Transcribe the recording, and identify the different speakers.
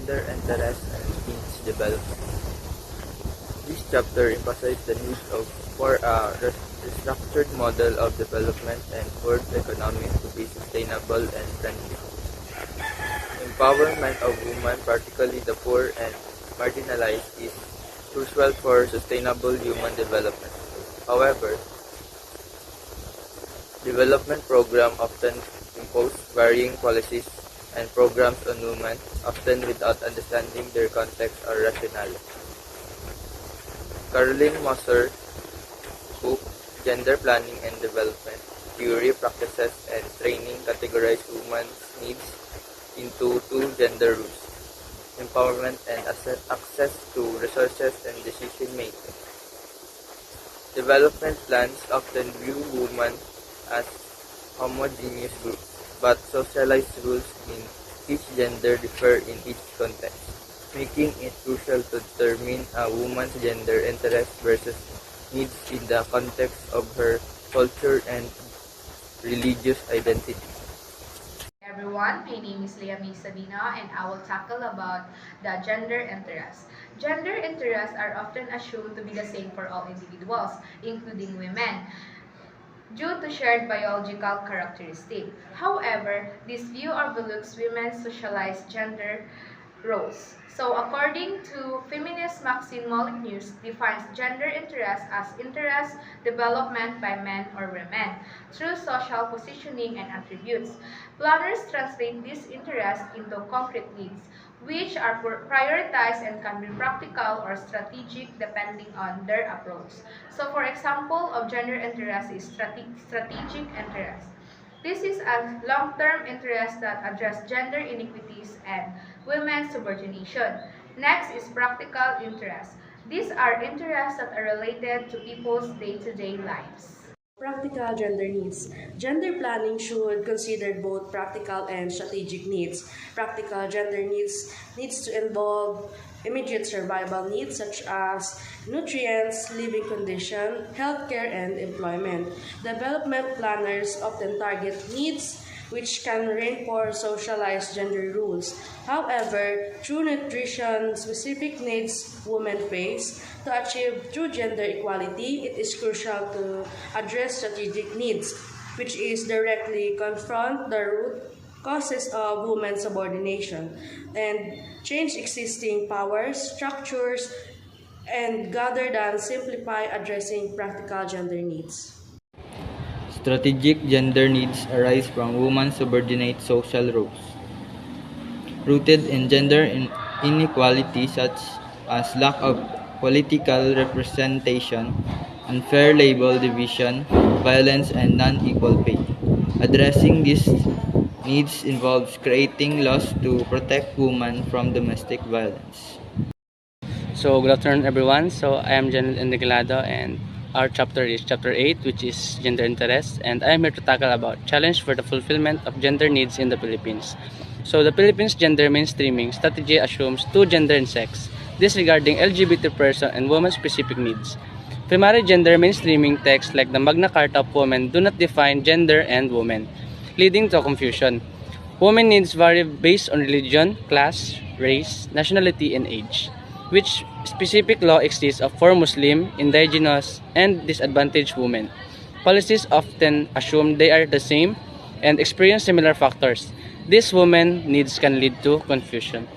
Speaker 1: gender interest and teens development. This chapter emphasizes the need for a restructured model of development and world economy to be sustainable and friendly. Empowerment of women, particularly the poor and marginalized, is crucial for sustainable human development. However, development programs often impose varying policies and programs on women, often without understanding their context or rationale. Caroline Moser book, Gender Planning and Development, Theory, Practices, and Training categorize women's needs into two gender roles: empowerment and access to resources and decision making. Development plans often view women as homogeneous groups, but socialized rules in each gender differ in each context, making it crucial to determine a woman's gender interest versus needs in the context of her culture and religious identity.
Speaker 2: Everyone, my name is Leah May Sabina and I will tackle about the gender interests. Gender interests are often assumed to be the same for all individuals, including women, due to shared biological characteristics. However, this view overlooks women's socialized gender roles. So according to feminist Maxine Molyneux defines gender interest as interest development by men or women through social positioning and attributes. Planners translate these interests into concrete needs, which are prioritized and can be practical or strategic depending on their approach. So for example of gender interest is strategic interest. This is a long-term interest that address gender inequities and women's subordination. Next is practical interest. These are interests that are related to people's day-to-day lives.
Speaker 3: Practical gender needs. Gender planning should consider both practical and strategic needs. Practical gender needs to involve immediate survival needs such as nutrients, living condition, healthcare, and employment. Development planners often target needs which can reinforce socialized gender rules. However, true nutrition-specific needs women face to achieve true gender equality, it is crucial to address strategic needs, which is directly confront the root causes of women's subordination and change existing powers, structures, and rather than simplify addressing practical gender needs.
Speaker 1: Strategic gender needs arise from women's subordinate social roles, rooted in gender inequality such as lack of political representation, unfair labor division, violence, and non-equal pay. Addressing these needs involves creating laws to protect women from domestic violence.
Speaker 4: So, good afternoon, everyone. So, I am Janel Enriquelado, and our chapter is chapter 8, which is gender interests, and I am here to tackle about challenge for the fulfillment of gender needs in the Philippines. So, the Philippines gender mainstreaming strategy assumes two gender and sex, disregarding LGBT person and woman-specific needs. Primary gender mainstreaming texts like the Magna Carta of Women do not define gender and woman, leading to confusion. Women needs vary based on religion, class, race, nationality, and age, which specific law exists for Muslim, indigenous, and disadvantaged women. Policies often assume they are the same and experience similar factors. These women needs can lead to confusion.